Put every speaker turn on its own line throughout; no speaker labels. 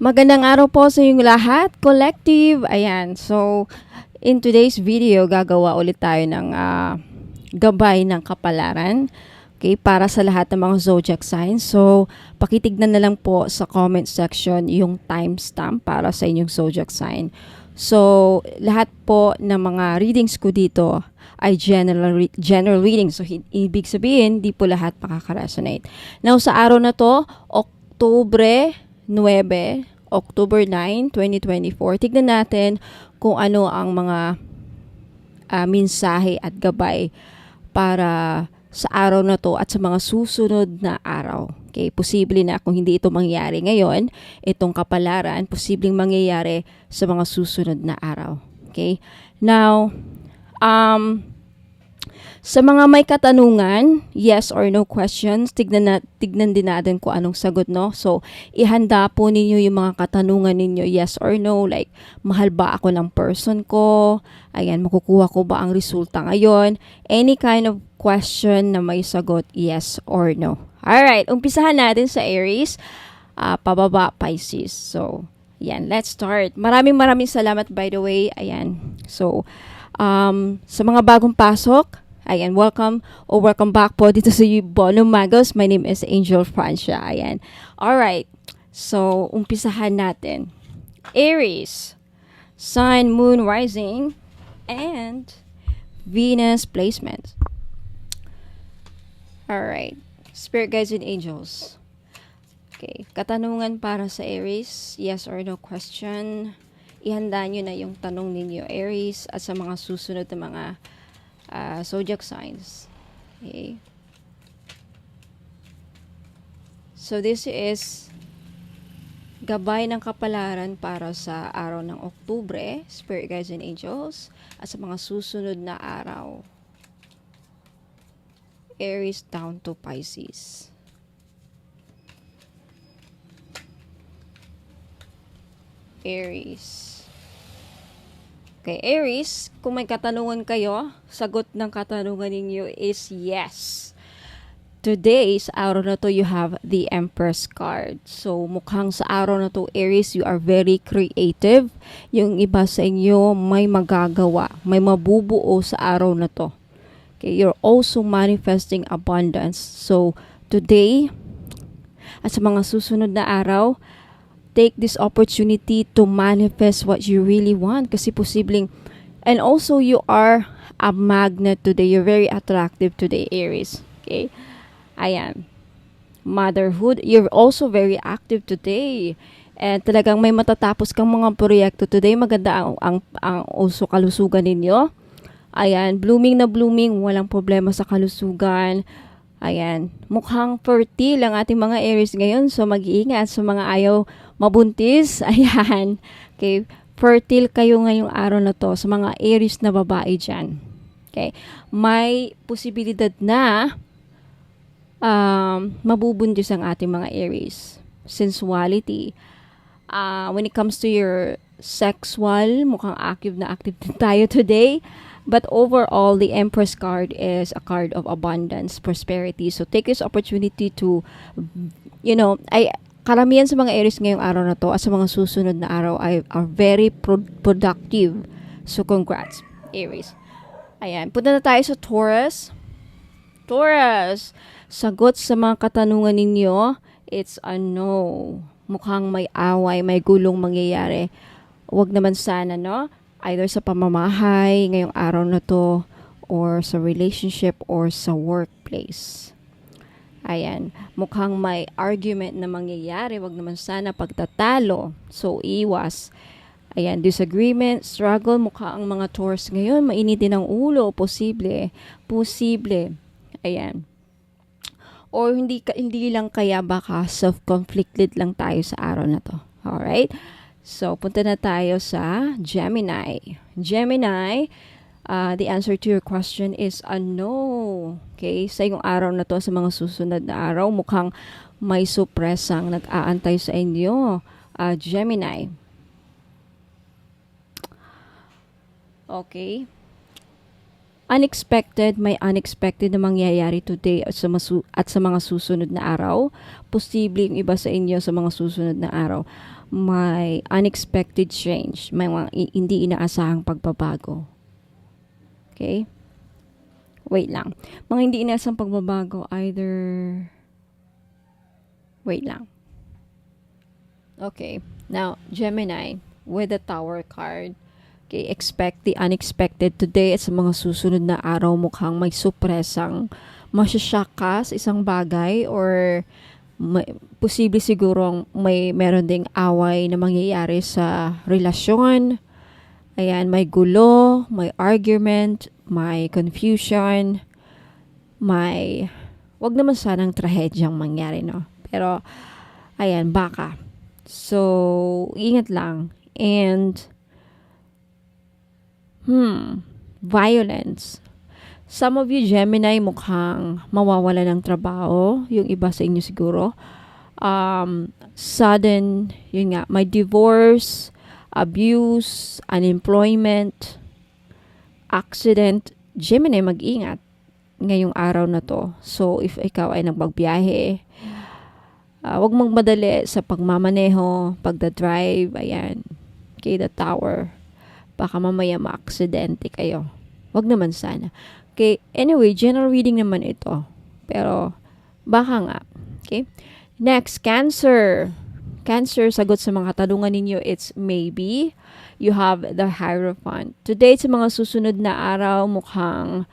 Magandang araw po sa inyong lahat, collective. Ayan, so in today's video, gagawa ulit tayo ng gabay ng kapalaran. Okay, para sa lahat ng mga zodiac signs. So, pakitignan na lang po sa comment section yung timestamp para sa inyong zodiac sign. So, lahat po ng mga readings ko dito ay general reading. So, ibig sabihin, di po lahat makaka-resonate. Now, sa araw na to, October 9, 2024, tignan natin kung ano ang mga mensahe at gabay para sa araw na to at sa mga susunod na araw. Okay, posible na kung hindi ito mangyayari ngayon, itong kapalaran, posibleng mangyayari sa mga susunod na araw. Okay? Now, sa mga may katanungan, yes or no questions, tignan din natin kung anong sagot, no? So, ihanda po ninyo yung mga katanungan ninyo, yes or no, like, mahal ba ako ng person ko? Ayan, makukuha ko ba ang resulta ngayon? Any kind of question na may sagot, yes or no. Alright, umpisahan natin sa Aries, pababa Pisces. So, ayan, let's start. Maraming salamat by the way. Ayan, so, sa mga bagong pasok, ayan, welcome back po dito sa Bono Magos. My name is Angel Francia. Ayan. Alright. So, umpisahan natin. Aries. Sun, Moon, Rising, and Venus placement. Alright. Spirit guides and angels. Okay. Katanungan para sa Aries. Yes or no question. Ihanda nyo na yung tanong ninyo, Aries, at sa mga susunod na mga zodiac signs. Okay. So this is gabay ng kapalaran para sa araw ng Oktubre, Spirit Guides and Angels, at sa mga susunod na araw. Aries down to Pisces. Aries. Okay, Aries, kung may katanungan kayo, sagot ng katanungan ninyo is yes. Today, sa araw na to, you have the Empress card. So, mukhang sa araw na to, Aries, you are very creative. Yung iba sa inyo, may magagawa, may mabubuo sa araw na to. Okay, you're also manifesting abundance. So, today, at sa mga susunod na araw, take this opportunity to manifest what you really want kasi posibleng, and also you are a magnet today, you're very attractive today, Aries. Okay, ayan, motherhood, you're also very active today, and talagang may matatapos kang mga proyekto today. Maganda ang uso kalusugan ninyo. Ayan, blooming na blooming, walang problema sa kalusugan. Ayan, mukhang fertile ang ating mga Aries ngayon. So, mag-iingat sa mga ayaw mabuntis. Ayan. Okay, fertile kayo ngayong araw na to sa mga Aries na babae dyan. Okay, may posibilidad na mabubuntis ang ating mga Aries. Sensuality. When it comes to your sexual, mukhang active din tayo today. But overall, the Empress card is a card of abundance, prosperity. So take this opportunity to, karamihan sa mga Aries ngayong araw na to at sa mga susunod na araw are very productive. So congrats, Aries. Ayan, punta na tayo sa Taurus. Taurus, sagot sa mga katanungan ninyo, it's a no. Mukhang may away, may gulong mangyayari. Huwag naman sana, no? Either sa pamamahay ngayong araw na to, or sa relationship, or sa workplace. Ayan, mukhang may argument na mangyayari, wag naman sana pagtatalo. So, iwas. Ayan, disagreement, struggle, mukha ang mga Taurus ngayon, mainitin ang ulo, posible. Ayan. Or hindi lang kaya baka self-conflicted lang tayo sa araw na to. Alright? So, punta na tayo sa Gemini. Gemini, the answer to your question is a no. Okay? Sa yung araw na to, sa mga susunod na araw, mukhang may supresang nag-aantay sa inyo. Gemini. Okay? may unexpected na mangyayari today at sa mga susunod na araw. Posible yung iba sa inyo sa mga susunod na araw. May unexpected change. May mga hindi inaasahang pagbabago. Okay? Wait lang. Mga hindi inaasahang pagbabago, wait lang. Okay. Now, Gemini, with the Tower card, okay, expect the unexpected today at sa mga susunod na araw mukhang may supresang masyashock ka sa isang bagay or posible sigurong meron ding away na mangyayari sa relasyon. Ayan, may gulo, may argument, may confusion, wag naman sanang trahedyang mangyari, no? Pero, ayan, baka. So, ingat lang. And, violence. Some of you, Gemini, mukhang mawawala ng trabaho. Yung iba sa inyo siguro. Sudden, yun nga, may divorce, abuse, unemployment, accident. Gemini, mag-ingat ngayong araw na to. So, if ikaw ay nagbagbiyahe, wag magmadali sa pagmamaneho, pagdadrive, ayan. Okay, the Tower. Baka mamaya ma-aksidente kayo. Wag naman sana. Okay, anyway, general reading naman ito. Pero, baka nga. Okay? Next, Cancer. Cancer, sagot sa mga katanungan ninyo, it's maybe. You have the Hierophant. Today, sa mga susunod na araw, mukhang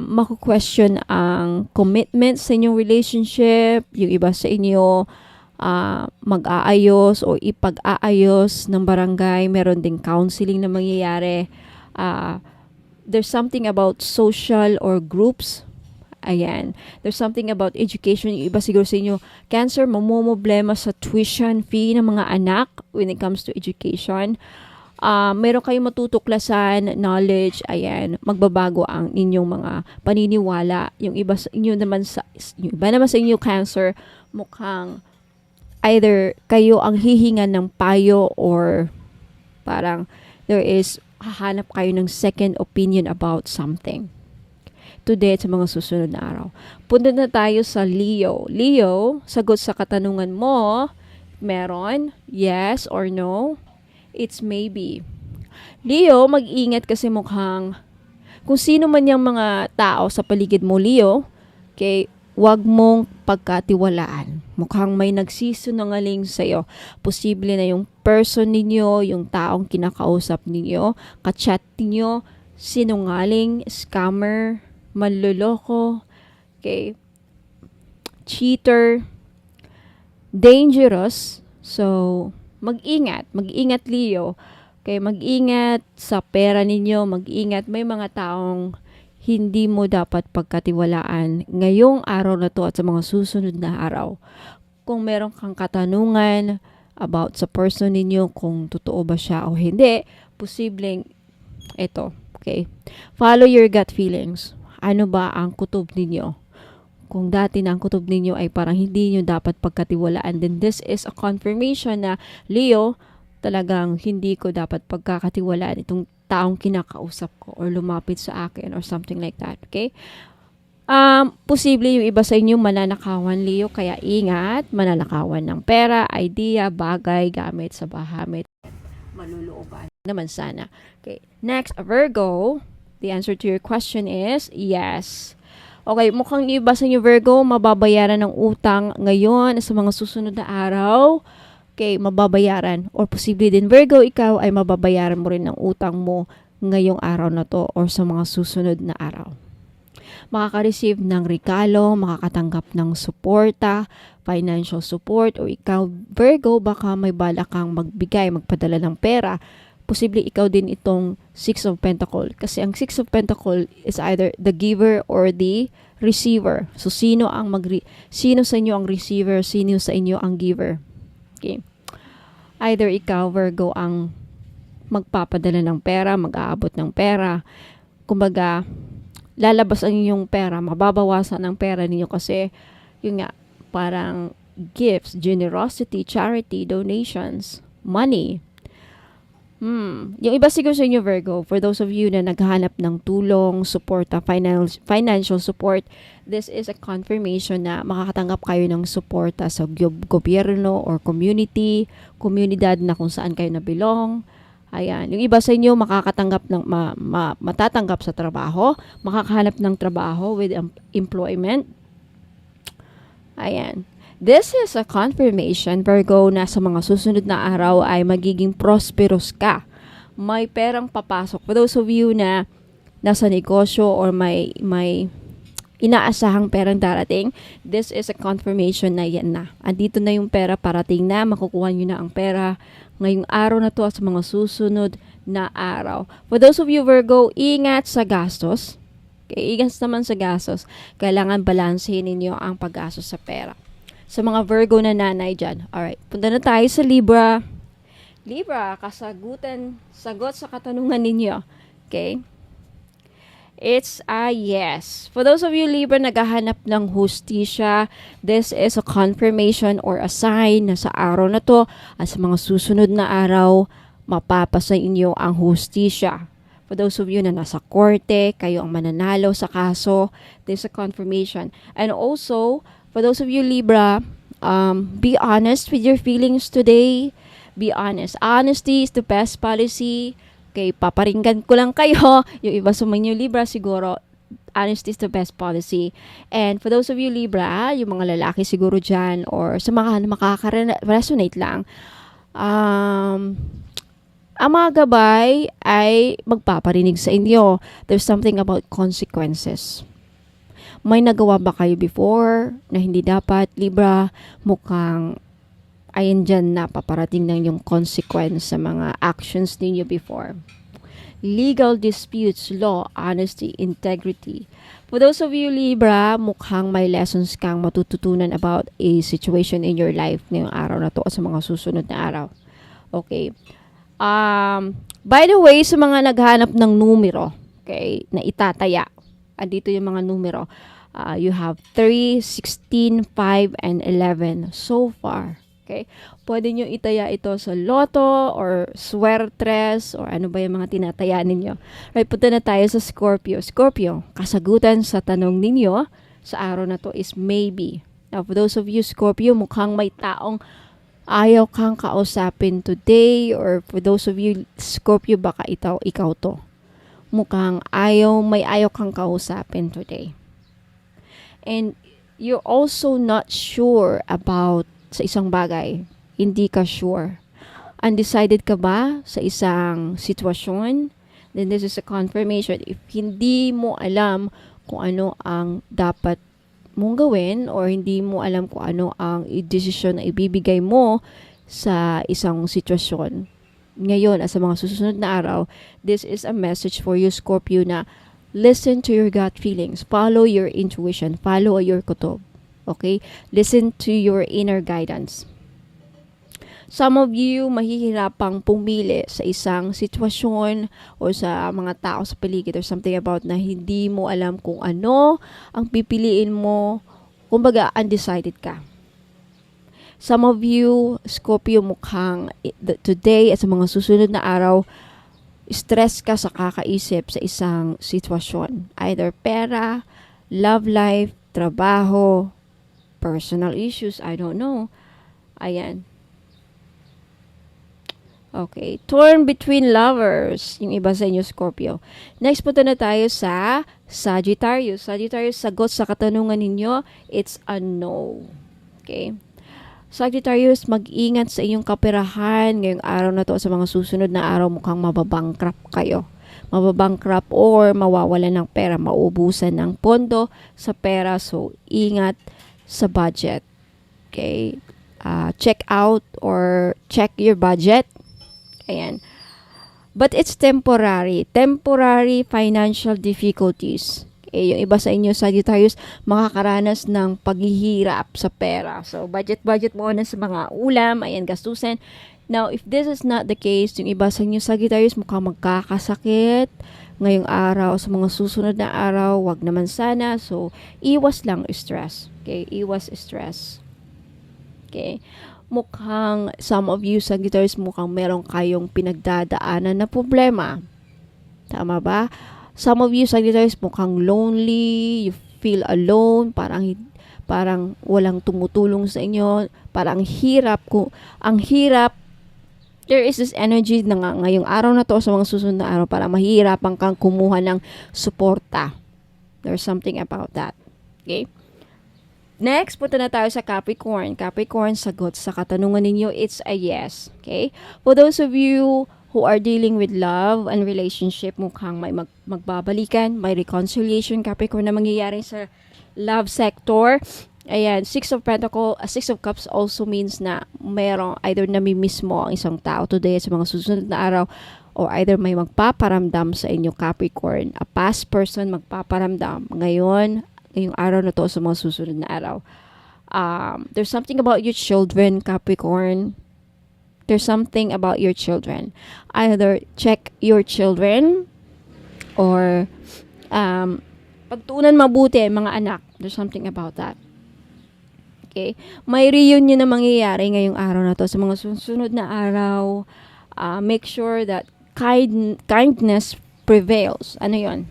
maku-question ang commitment sa inyong relationship. Yung iba sa inyo, mag-aayos o ipag-aayos ng barangay. Meron ding counseling na mangyayari. There's something about social or groups. Ayan. There's something about education. Yung iba siguro sa inyo, Cancer, mamumblema sa tuition fee ng mga anak when it comes to education. Meron kayong matutuklasan, knowledge, ayan, magbabago ang inyong mga paniniwala. Yung iba naman sa inyo, Cancer, mukhang either kayo ang hihingan ng payo or parang hahanap kayo ng second opinion about something. Today sa mga susunod na araw. Punta na tayo sa Leo. Leo, sagot sa katanungan mo, meron, yes or no? It's maybe. Leo, mag-ingat kasi mukhang kung sino man yung mga tao sa paligid mo, Leo, okay, wag mong pagkatiwalaan. Mukhang may nagsisinungaling sa'yo. Posible na yung person ninyo, yung taong kinakausap ninyo, kachat ninyo, sinungaling, scammer, manloloko, okay, cheater, dangerous. So, mag-ingat Leo. Okay, mag-ingat sa pera ninyo, mag-ingat. May mga taong hindi mo dapat pagkatiwalaan ngayong araw na to at sa mga susunod na araw. Kung meron kang katanungan about sa person ninyo, kung totoo ba siya o hindi, posibleng ito, okay? Follow your gut feelings. Ano ba ang kutob ninyo? Kung dati na ang kutob ninyo ay parang hindi nyo dapat pagkatiwalaan, then this is a confirmation na, Leo, talagang hindi ko dapat pagkakatiwalaan itong taong kinakausap ko or lumapit sa akin or something like that, okay? Posible yung iba sa inyo mananakawan, Leo, kaya ingat, mananakawan ng pera, idea, bagay, gamit sa bahamit, malulooban naman sana. Okay, next, Virgo. The answer to your question is yes. Okay, mukhang iba sa inyo, Virgo, mababayaran ng utang ngayon sa mga susunod na araw. Okay, mababayaran. Or posible din, Virgo, ikaw ay mababayaran mo rin ng utang mo ngayong araw na to or sa mga susunod na araw. Makaka-receive ng regalo, makakatanggap ng suporta, financial support, o ikaw, Virgo, baka may balak kang magpadala ng pera. Posible ikaw din itong Six of Pentacles. Kasi ang Six of Pentacles is either the giver or the receiver. So, sino sa inyo ang receiver, sino sa inyo ang giver? Okay. Either ikaw, Virgo, ang magpapadala ng pera, mag-aabot ng pera. Kumbaga, lalabas ang inyong pera, mababawasan ang pera ninyo kasi, yun nga, parang gifts, generosity, charity, donations, money. Yung iba siguro sa inyo, Virgo, for those of you na naghahanap ng tulong, support, financial support, this is a confirmation na makakatanggap kayo ng suporta sa gobyerno or community, komunidad na kung saan kayo nabilong. Ayan. Yung iba sa inyo makakatanggap ng matatanggap sa trabaho, makakahanap ng trabaho with employment. Ayan. This is a confirmation, Virgo, na sa mga susunod na araw ay magiging prosperous ka. May perang papasok. For those of you na nasa negosyo or may inaasahang perang darating, this is a confirmation na yan na. Andito na yung pera, parating na, makukuha nyo na ang pera ngayong araw na to at sa mga susunod na araw. For those of you, Virgo, ingat sa gastos. Okay, ingat naman sa gastos. Kailangan balansehin ninyo ang paggastos sa pera. Sa mga Virgo na nanay dyan. Alright, punta na tayo sa Libra. Libra, sagot sa katanungan ninyo. Okay? It's a yes. For those of you Libra naghahanap ng hustisya, this is a confirmation or a sign na sa araw na to at sa mga susunod na araw, mapapasa inyo ang hustisya. For those of you na nasa korte, kayo ang mananalo sa kaso, this is a confirmation. And also, for those of you Libra, be honest with your feelings today. Be honest. Honesty is the best policy. Okay, paparinggan ko lang kayo. Yung iba sa mga Libra, siguro, honesty is the best policy. And for those of you Libra, yung mga lalaki siguro dyan, or sa mga makaka-resonate lang, ang mga gabay ay magpaparinig sa inyo. There's something about consequences. May nagawa ba kayo before na hindi dapat? Libra, mukhang ayan dyan na paparating ng yung consequence sa mga actions ninyo before. Legal disputes, law, honesty, integrity. For those of you Libra, mukhang may lessons kang matututunan about a situation in your life ngayong araw na to o sa mga susunod na araw. Okay. By the way, sa mga naghanap ng numero, okay, na itataya, andito yung mga numero. You have 3, 16, 5, and 11 so far. Okay? Pwede nyo itaya ito sa loto or swertres or ano ba yung mga tinataya ninyo. Right, punta na tayo sa Scorpio. Scorpio, kasagutan sa tanong ninyo sa araw na to is maybe. Now, for those of you Scorpio, mukhang may taong ayaw kang kausapin today, or for those of you Scorpio, baka ikaw to. Mukhang may ayaw kang kausapin today. And you're also not sure about sa isang bagay. Hindi ka sure. Undecided ka ba sa isang sitwasyon? Then this is a confirmation. If hindi mo alam kung ano ang dapat mong gawin, or hindi mo alam kung ano ang desisyon na ibibigay mo sa isang sitwasyon ngayon at sa mga susunod na araw, this is a message for you Scorpio na listen to your gut feelings, follow your intuition, follow your kutob. Okay? Listen to your inner guidance. Some of you mahihirapang pumili sa isang sitwasyon o sa mga tao sa paligid or something about na hindi mo alam kung ano ang pipiliin mo. Kumbaga, undecided ka. Some of you, Scorpio, mukhang today at sa mga susunod na araw, stress ka sa kakaisip sa isang sitwasyon. Either pera, love life, trabaho, personal issues, I don't know. Ayan. Okay. Torn between lovers. Yung iba sa inyo, Scorpio. Next, punta na tayo sa Sagittarius. Sagittarius, sagot sa katanungan ninyo, it's a no. Okay. Sagittarius, mag-ingat sa iyong kaperahan ngayong araw na to. Sa mga susunod na araw, mukhang mababankrupt kayo. Mababankrupt or mawawalan ng pera, maubusan ng pondo sa pera. So, ingat sa budget. Okay? Check out or check your budget. Ayan. But it's temporary. Temporary financial difficulties. Okay? Yung iba sa inyo, Sagittarius, makakaranas ng paghihirap sa pera. So, budget muna sa mga ulam. Ayan, gastusin. Now, if this is not the case, yung iba sa inyo, Sagittarius, mukhang magkakasakit ngayong araw, sa mga susunod na araw, wag naman sana. So, iwas lang stress. Okay? Iwas stress. Okay? mukhang some of you Sagittarius mukhang meron kayong pinagdadaanan na problema. Tama ba? Some of you Sagittarius mukhang lonely, you feel alone, parang walang tumutulong sa inyo, parang ang hirap. There is this energy na ngayong araw na to, sa mga susunod na araw, parang mahirapan kang kumuha ng suporta. There's something about that. Okay? Next, punta na tayo sa Capricorn. Capricorn, sagot sa katanungan ninyo, it's a yes. Okay? For those of you who are dealing with love and relationship, mukhang may magbabalikan, may reconciliation, Capricorn, na mangyayari sa love sector. Ayan, Six of Cups also means na merong either namimiss mo ang isang tao today sa mga susunod na araw, or either may magpaparamdam sa inyo, Capricorn. A past person magpaparamdam ngayong araw na to sa mga susunod na araw. There's something about your children, Capricorn. There's something about your children. Either check your children or pagtuunan mabuti mga anak. There's something about that. Okay? May reunion na mangyayari ngayong araw na to sa mga susunod na araw. Make sure that kindness prevails. Ano yon?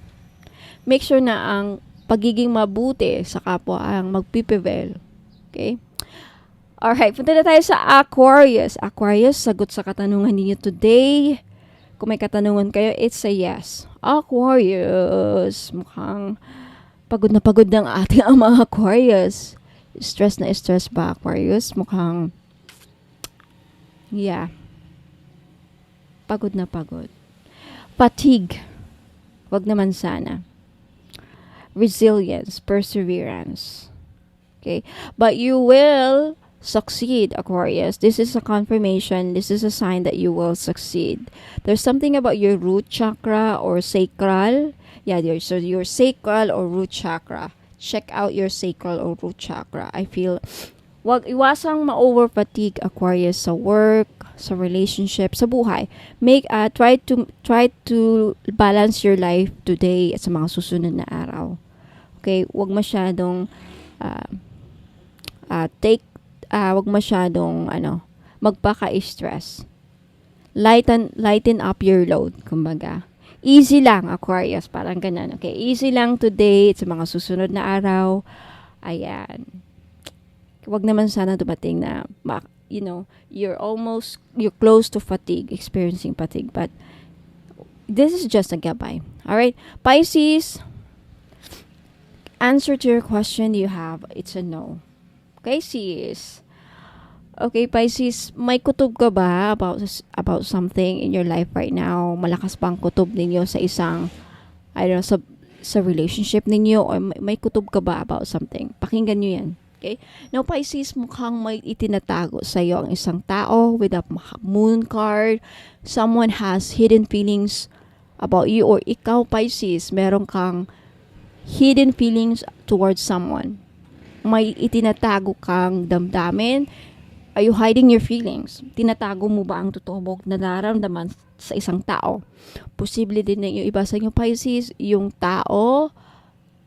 Make sure na ang pagiging mabuti sa kapwa ang magpiprevail. Okay? Alright, punta na tayo sa Aquarius. Aquarius, sagot sa katanungan ninyo today. Kung may katanungan kayo, it's a yes. Aquarius, mukhang pagod ng ating mga Aquarius. Stress na stress ba, Aquarius? Mukhang, yeah. Pagod na pagod. Fatigue. Wag naman sana. Resilience, perseverance. Okay? But you will succeed, Aquarius. This is a confirmation. This is a sign that you will succeed. There's something about your root chakra or sacral. Yeah, so your sacral or root chakra. Check out your sacral or root chakra. I feel, wag iwasang ma-over fatigue, Aquarius, sa work, sa relationship, sa buhay. Try to balance your life today at sa mga susunod na araw. Okay, wag masyadong magpaka-stress. Lighten up your load, kumbaga. Easy lang, Aquarius, parang ganun. Okay, easy lang today sa mga susunod na araw. Ayan. Wag naman sana dumating na, you're close to fatigue, experiencing fatigue, but this is just a gabay. Alright, Pisces, answer to your question you have, it's a no. Okay, sis. Okay, Pisces, may kutob ka ba about something in your life right now? Malakas bang kutob ninyo sa isang, sa relationship ninyo? Or may kutob ka ba about something? Pakinggan nyo yan. Okay? Now, Pisces, mukhang may itinatago sa iyo ang isang tao with a moon card. Someone has hidden feelings about you, or ikaw, Pisces, meron kang hidden feelings towards someone. May itinatago kang damdamin. Are you hiding your feelings? Tinatago mo ba ang totoo mo na nararamdaman sa isang tao? Posible din na yung iba sa inyo, Pisces, yung tao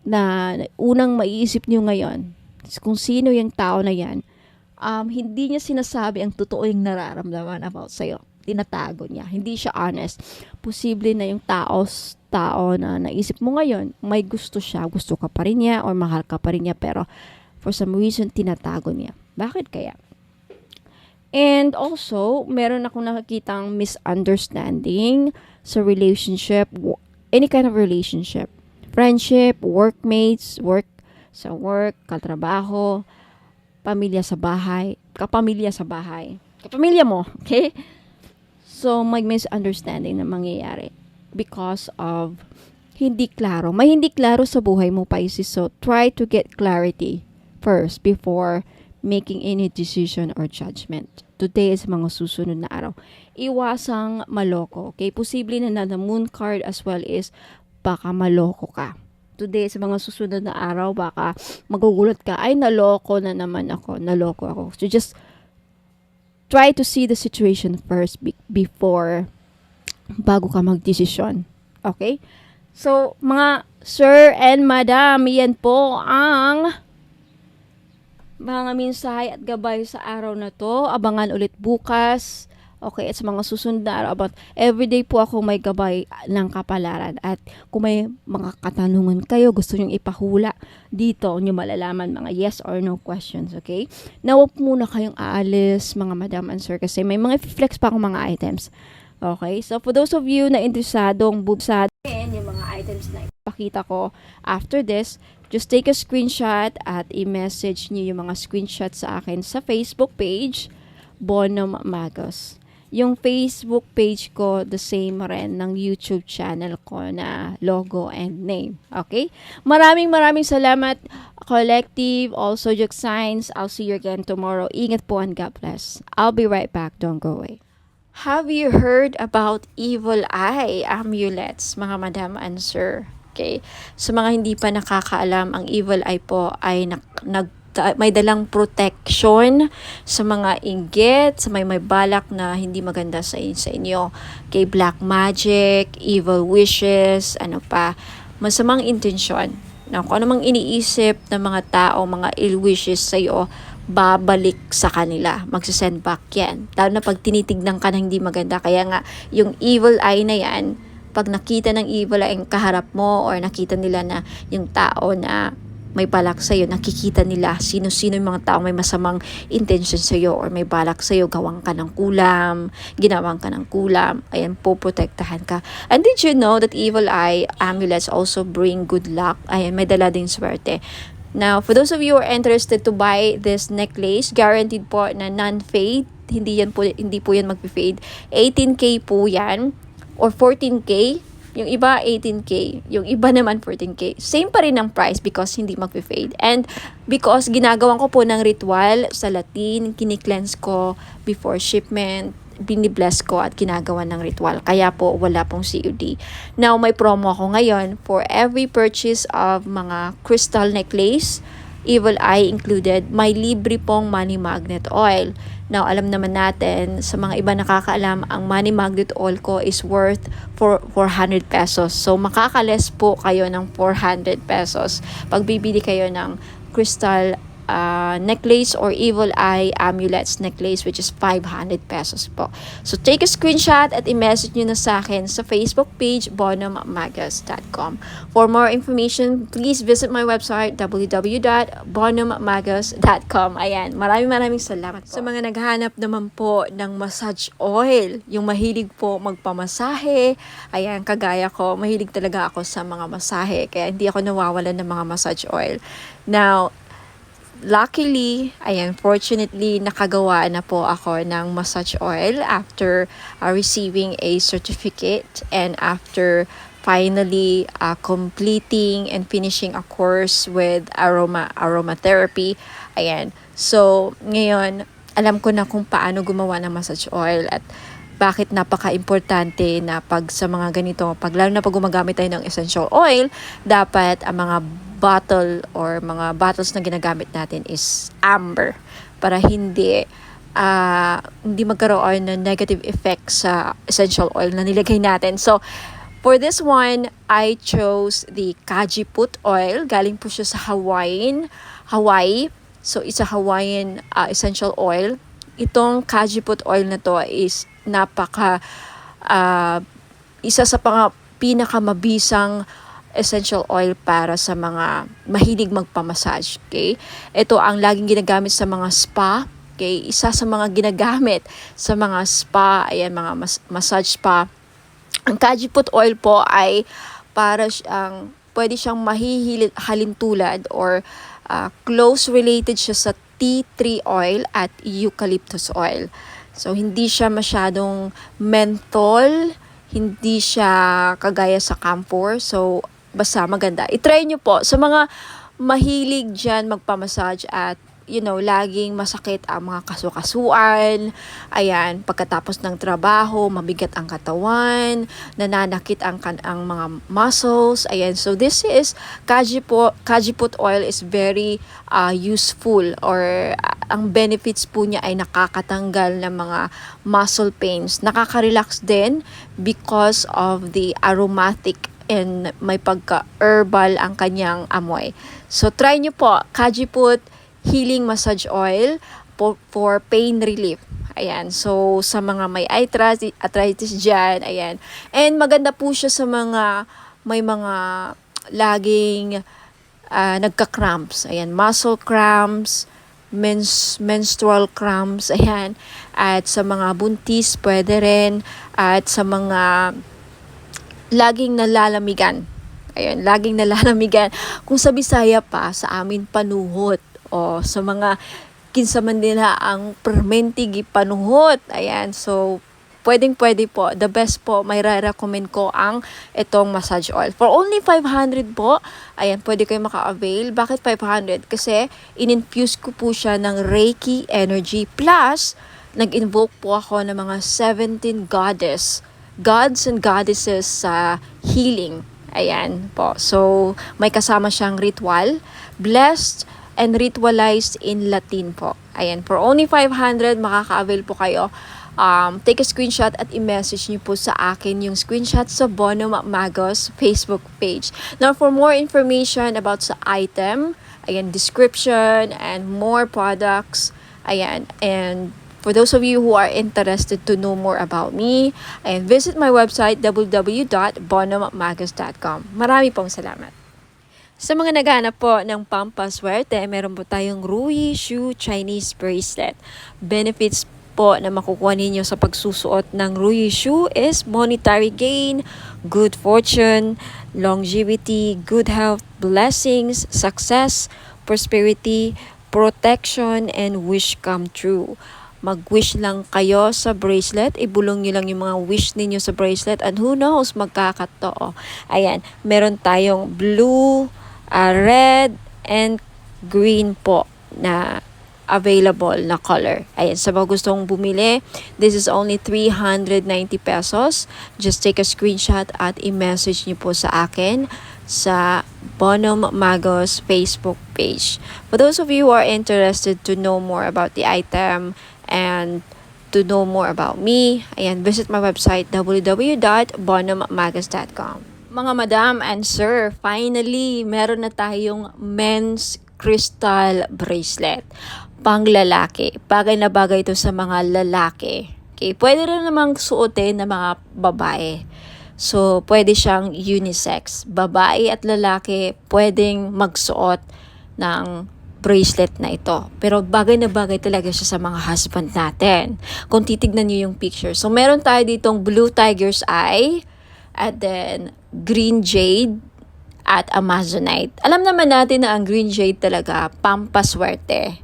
na unang maiisip nyo ngayon, kung sino yung tao na yan, hindi niya sinasabi ang totoo yung nararamdaman about sa'yo. Tinatago niya. Hindi siya honest. Posible na yung tao na naisip mo ngayon, may gusto siya, gusto ka pa rin niya, or mahal ka pa rin niya, pero for some reason, tinatago niya. Bakit kaya? And also, meron akong nakakitang misunderstanding sa relationship, any kind of relationship. Friendship, workmates, sa work, katrabaho, kapamilya sa bahay. Kapamilya mo, okay? So, may misunderstanding na mangyayari because of may hindi klaro sa buhay mo, Pisces. So, try to get clarity first before making any decision or judgment. Today is mga susunod na araw. Iwasang maloko. Okay? Posible na the moon card as well is baka maloko ka. Today is mga susunod na araw, baka magugulat ka, ay naloko ako. So just try to see the situation first bago ka magdesisyon. Okay? So, mga sir and madam, yan po ang mga mensahe at gabay sa araw na to. Abangan ulit bukas. Okay, at sa mga susunod na araw, about everyday po ako may gabay ng kapalaran. At kung may mga katanungan kayo, gusto nyong ipahula, dito nyo malalaman mga yes or no questions, okay? Now, huwag muna kayong aalis, mga madam and sir, kasi may mga flex pa akong mga items. Okay, so for those of you na interesadong bubsad yung mga items na ipakita ko after this, just take a screenshot at i-message niyo yung mga screenshot sa akin sa Facebook page, Bonum Magos. Yung Facebook page ko, the same rin ng YouTube channel ko na logo and name. Okay? Maraming salamat, Collective, also Joke Signs. I'll see you again tomorrow. Ingat po and God bless. I'll be right back. Don't go away. Have you heard about evil eye amulets, mga madam and sir? Okay. Sa mga hindi pa nakakaalam, ang evil eye po ay may dalang protection sa mga inggit, sa may balak na hindi maganda sa inyo. Kay black magic, evil wishes, ano pa, masamang intensyon. Na kung anumang iniisip ng mga tao, mga ill wishes sa iyo, babalik sa kanila. Magsasend back yan. Lalo na pag tinitignan ka na hindi maganda. Kaya nga, yung evil eye na yan, pag nakita ng evil eye ang kaharap mo or nakita nila na yung tao na may balak sa'yo, nakikita nila sino-sino yung mga tao may masamang intention sa'yo or may balak sa'yo, gawang ka ng kulam, ginawang ka ng kulam, ayan, poprotektahan ka. And did you know that evil eye amulets also bring good luck? Ayan, may dala din swerte. Now, for those of you who are interested to buy this necklace, guaranteed po na non-fade, hindi po yan mag-fade. 18K po yan or 14K. Yung iba 18K, yung iba naman 14K. Same pa rin ang price because hindi mag-fade. And because ginagawan ko po ng ritual sa Latin, kini-cleanse ko before shipment, binibless ko at ginagawa ng ritual. Kaya po wala pong COD. Now may promo ako ngayon for every purchase of mga crystal necklace, evil eye included, may libre pong money magnet oil. Now, alam naman natin, sa mga iba nakakaalam, ang money magnet oil ko is worth for 400 pesos. So, makakales po kayo ng 400 pesos pag bibili kayo ng crystal necklace or evil eye amulets necklace, which is 500 pesos po. So, take a screenshot at i-message nyo na sa akin sa Facebook page, bonummagus.com. For more information, please visit my website, www.bonummagus.com. Ayan, maraming salamat po. Sa mga naghahanap naman po ng massage oil, yung mahilig po magpamasahe, ayan, kagaya ko, mahilig talaga ako sa mga masahe, kaya hindi ako nawawalan ng mga massage oil. Now, luckily, fortunately, nakagawa na po ako ng massage oil after receiving a certificate and after finally completing and finishing a course with aromatherapy. Ayan. So, ngayon, alam ko na kung paano gumawa ng massage oil at bakit napaka-importante na pag sa mga ganito, lalo na pag gumagamit tayo ng essential oil, dapat ang mga bottle or mga bottles na ginagamit natin is amber para hindi magkaroon ng negative effect sa essential oil na nilagay natin. So, for this one, I chose the Kajiput oil. Galing po siya sa Hawaii. So, it's a Hawaiian essential oil. Itong Kajiput oil na to is isa sa pinakamabisang essential oil para sa mga mahilig magpamassage. Okay? Ito ang laging ginagamit sa mga spa. Okay? Isa sa mga ginagamit sa mga spa, ayan, mga massage spa. Ang Kajiput oil po ay pwede siyang halintulad or close related siya sa tea tree oil at eucalyptus oil. So, hindi siya masyadong menthol, hindi siya kagaya sa camphor. So, basta maganda. I-try nyo po. Sa mga mahilig dyan magpamassage at laging masakit ang mga kasukasuan, ayan, pagkatapos ng trabaho, mabigat ang katawan, nananakit ang mga muscles, ayan. So, this is, Kajiput oil is very useful or ang benefits po niya ay nakakatanggal ng mga muscle pains. Nakaka-relax din because of the aromatic and may pagka-herbal ang kanyang amoy. So, try nyo po, Kajiput healing massage oil for pain relief. Ayan. So, sa mga may arthritis dyan, ayan. And maganda po siya sa mga may mga laging nagka-cramps. Ayan. Muscle cramps, menstrual cramps. Ayan. At sa mga buntis, pwede rin. At sa mga laging nalalamigan. Ayan. Laging nalalamigan. Kung sa Bisaya pa, sa amin panuhot. O sa mga kinsa man nila ang permentig panuhot. Ayan, so pwede po. The best po, may recommend ko ang itong massage oil. For only 500 po, ayan, pwede kayo maka-avail. Bakit 500? Kasi in-infuse ko po siya ng Reiki energy. Plus, nag-invoke po ako ng mga 17 gods and goddesses sa healing. Ayan po. So, may kasama siyang ritual. Blessed and ritualized in Latin po. Ayan, for only 500, makaka-avail po kayo. Take a screenshot at i-message niyo po sa akin yung screenshot sa Bono Magos Facebook page. Now, for more information about sa item, ayan, description, and more products, ayan, and for those of you who are interested to know more about me, ayan, visit my website, www.bonomagos.com. Marami pong salamat. Sa mga naghahanap po ng pampaswerte, meron po tayong Rui Shu Chinese Bracelet. Benefits po na makukuha ninyo sa pagsusuot ng Rui Shu is monetary gain, good fortune, longevity, good health, blessings, success, prosperity, protection, and wish come true. Mag-wish lang kayo sa bracelet, ibulong nyo lang yung mga wish ninyo sa bracelet, and who knows, magkakatotoo. Ayan, meron tayong blue, red, and green po na available na color. Ayan, sa mga gustong bumili, this is only 390 pesos. Just take a screenshot at i-message niyo po sa akin sa Bonom Magos Facebook page. For those of you who are interested to know more about the item and to know more about me, ayan, visit my website www.bonommagos.com. Mga madam and sir, finally, meron na tayong men's crystal bracelet. Pang lalaki. Bagay na bagay ito sa mga lalaki. Okay, pwede rin namang suotin ng mga babae. So, pwede siyang unisex. Babae at lalaki pwedeng magsuot ng bracelet na ito. Pero bagay na bagay talaga siya sa mga husband natin. Kung titignan niyo yung picture. So, meron tayo ditong blue tiger's eye, at then green jade, at amazonite. Alam naman natin na ang green jade talaga, pampaswerte.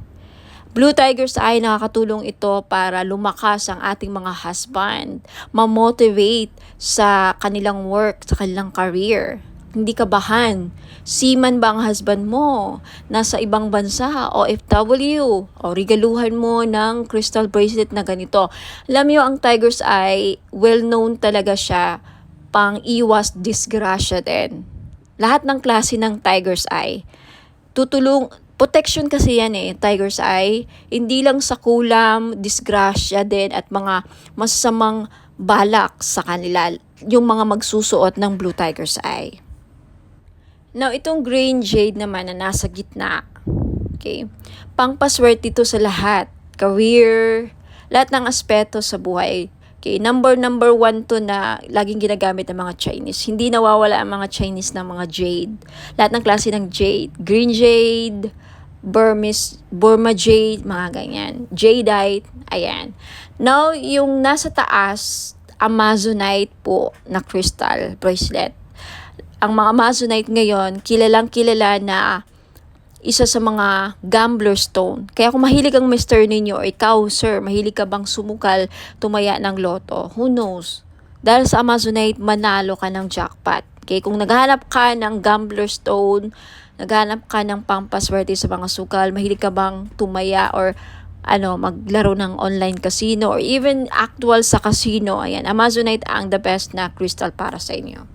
Blue tiger's eye, nakakatulong ito para lumakas ang ating mga husband, ma-motivate sa kanilang work, sa kanilang career. Hindi kabahan. Seaman ba ang husband mo? Nasa ibang bansa, OFW, o regaluhan mo ng crystal bracelet na ganito. Alam niyo, ang tiger's eye, well-known talaga siya, pang iwas disgrasya din. Lahat ng klase ng tiger's eye, protection kasi yan tiger's eye, hindi lang sa kulam, disgrasya din, at mga masasamang balak sa kanila, yung mga magsusuot ng blue tiger's eye. Now, itong green jade naman na nasa gitna, okay, pangpaswerte ito sa lahat, career, lahat ng aspeto sa buhay. Okay, number 1 to na laging ginagamit ng mga Chinese. Hindi nawawala ang mga Chinese ng mga jade. Lahat ng klase ng jade. Green jade, Burma jade, mga ganyan. Jadeite, ayan. Now, yung nasa taas, amazonite po na crystal bracelet. Ang mga amazonite ngayon, kilalang kilala na isa sa mga gambler stone. Kaya kung mahilig ang mister ninyo, or ikaw, sir, mahilig ka bang sumukal, tumaya ng loto, who knows? Dahil sa amazonite, manalo ka ng jackpot. Okay? Kung naghahanap ka ng gambler stone, naghahanap ka ng pampaswerte sa mga sukal, mahilig ka bang tumaya or maglaro ng online casino or even actual sa casino, ayan, amazonite ang the best na crystal para sa inyo.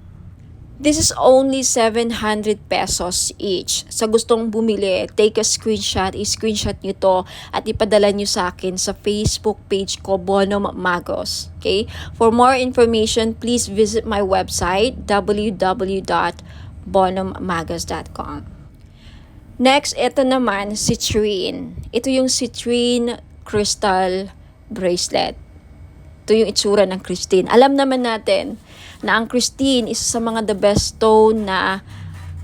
This is only 700 pesos each. Sa gustong bumili, take a screenshot, i-screenshot nyo to at ipadala nyo sa akin sa Facebook page ko, Bonom Magos. Okay? For more information, please visit my website, www.bonommagos.com. Next, ito naman, citrine. Ito yung citrine crystal bracelet. Ito yung itsura ng Christine. Alam naman natin na ang Christine isa sa mga the best stone na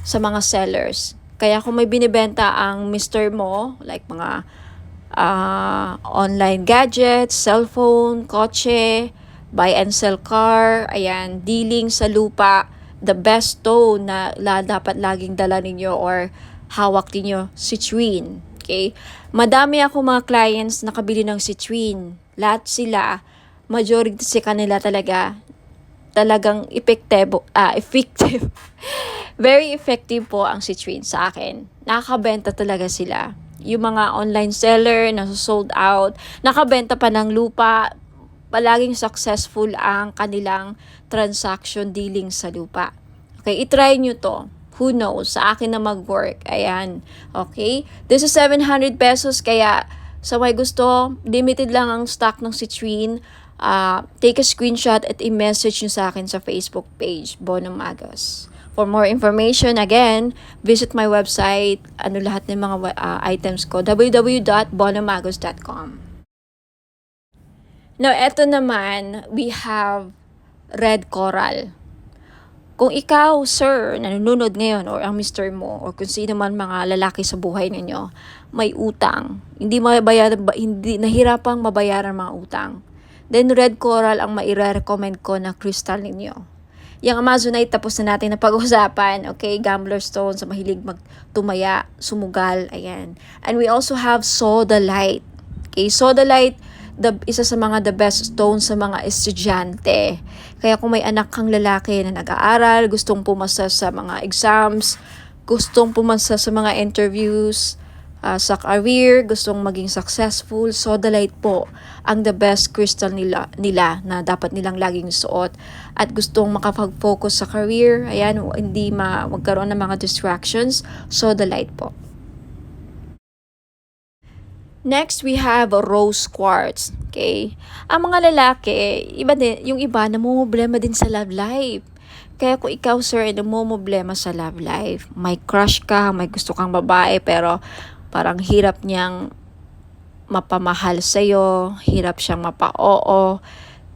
sa mga sellers. Kaya kung may binibenta ang Mr. mo, like mga online gadgets, cellphone, kotse, buy and sell car, ayan, dealing sa lupa, the best stone na dapat laging dala ninyo or hawak ninyo, citrine. Okay? Madami ako mga clients na nakabili ng citrine. Lahat sila, majority sa kanila talagang effective. Very effective po ang citrine sa akin. Nakakabenta talaga sila. Yung mga online seller na sold out, nakabenta pa ng lupa, palaging successful ang kanilang transaction dealing sa lupa. Okay, itry nyo to. Who knows? Sa akin na mag-work. Ayan. Okay? This is 700 pesos. Kaya sa may gusto, limited lang ang stock ng citrine. Take a screenshot at i-message nyo sa akin sa Facebook page, Bono Magos. For more information, again, visit my website. Lahat ng mga items ko. www.bonomagos.com. Now, eto naman, we have red coral. Kung ikaw, sir, nanonood ngayon or ang mister mo or kung sino man mga lalaki sa buhay ninyo, may utang, hindi nahirapang mabayaran mga utang, then red coral ang maire-recommend ko na crystal ninyo. Yung Amazonite tapos na natin na pag-usapan, okay? Gambler stone sa mahilig magtumaya, sumugal, ayan. And we also have sodalite. Okay, sodalite, isa sa mga the best stone sa mga estudyante. Kaya kung may anak kang lalaki na nag-aaral, gustong pumasa sa mga exams, gustong pumasa sa mga interviews, sa career, gustong maging successful, sodalite po ang the best crystal nila na dapat nilang laging suot. At gustong makapag-focus sa career, ayan, hindi magkaroon ng mga distractions, sodalite po. Next, we have rose quartz. Okay? Ang mga lalaki, yung iba namumblema din sa love life. Kaya kung ikaw, sir, namumblema sa love life, may crush ka, may gusto kang babae, pero parang hirap niyang mapamahal sa'yo, hirap siyang mapa-oo,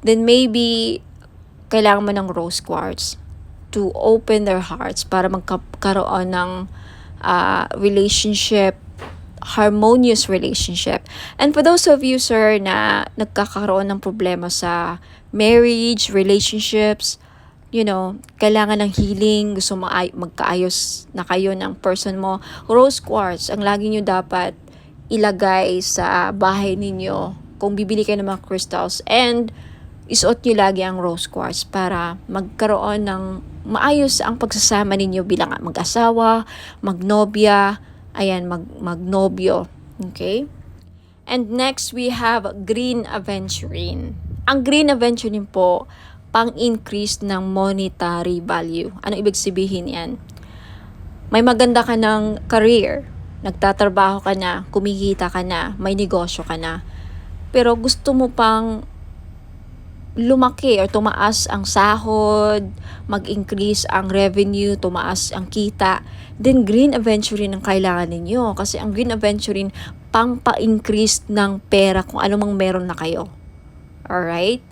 then maybe kailangan mo ng rose quartz to open their hearts para magkaroon ng harmonious relationship. And for those of you, sir, na nagkakaroon ng problema sa marriage, relationships, kailangan ng healing, gusto magkaayos na kayo ng person mo, rose quartz ang lagi nyo dapat ilagay sa bahay ninyo kung bibili kayo ng mga crystals, and isuot nyo lagi ang rose quartz para magkaroon ng maayos ang pagsasama ninyo bilang mag-asawa, magnobya, magnobyo. Okay? And next, we have green aventurine. Ang green aventurine po, pang-increase ng monetary value. Ano ibig sabihin yan? May maganda ka ng career, nagtatrabaho ka na, kumikita ka na, may negosyo ka na, pero gusto mo pang lumaki or tumaas ang sahod, mag-increase ang revenue, tumaas ang kita, then green aventurine ang kailangan ninyo. Kasi ang green aventurine, pang-pa-increase ng pera kung ano mang meron na kayo. Alright?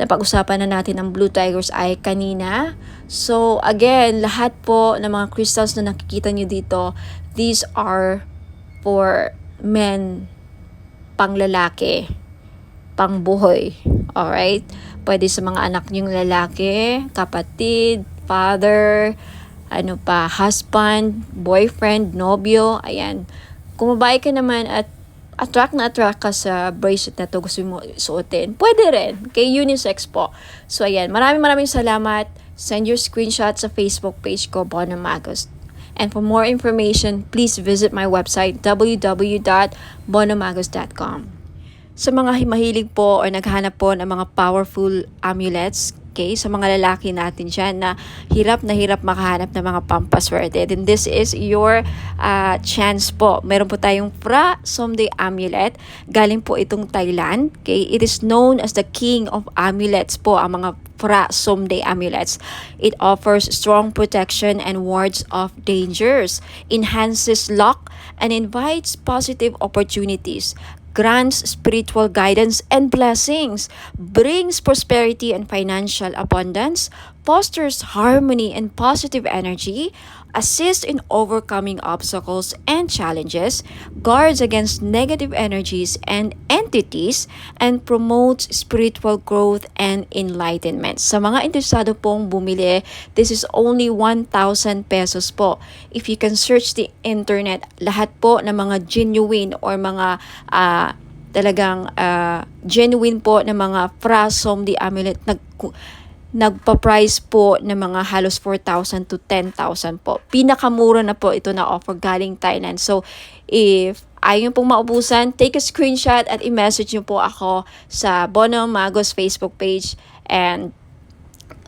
Napag-usapan na natin ang Blue Tiger's Eye kanina. So, again, lahat po ng mga crystals na nakikita nyo dito, these are for men, pang-lalaki, pang-buhay. Alright? Pwede sa mga anak nyong lalaki, kapatid, father, husband, boyfriend, nobyo, ayan. Kung babae ka naman at attract ka sa bracelet na to, gusto mo suotin, pwede rin. Kay unisex po. So, ayan. Maraming salamat. Send your screenshot sa Facebook page ko, Bono Magos. And for more information, please visit my website, www.bonomagos.com. Sa mga mahilig po o naghahanap po ng mga powerful amulets, Okay, sa mga lalaki natin dyan na hirap makahanap ng mga pampaswerte, then this is your chance po. Meron po tayong Phra Somday Amulet. Galing po itong Thailand. Okay, it is known as the king of amulets po, ang mga Phra Somday Amulets. It offers strong protection and wards off dangers, enhances luck, and invites positive opportunities, grants spiritual guidance and blessings, brings prosperity and financial abundance, fosters harmony and positive energy, assists in overcoming obstacles and challenges, guards against negative energies and entities, and promotes spiritual growth and enlightenment. Sa mga interesado pong bumili, this is only 1,000 pesos po. If you can search the internet, lahat po ng mga genuine or mga talagang genuine po na mga Phra Somday Amulet nagpa-price po ng mga halos 4,000 to 10,000 po. Pinakamura na po ito na offer galing Thailand. So, if ayaw pong maubusan, take a screenshot at i-message nyo po ako sa Bono Magos Facebook page. And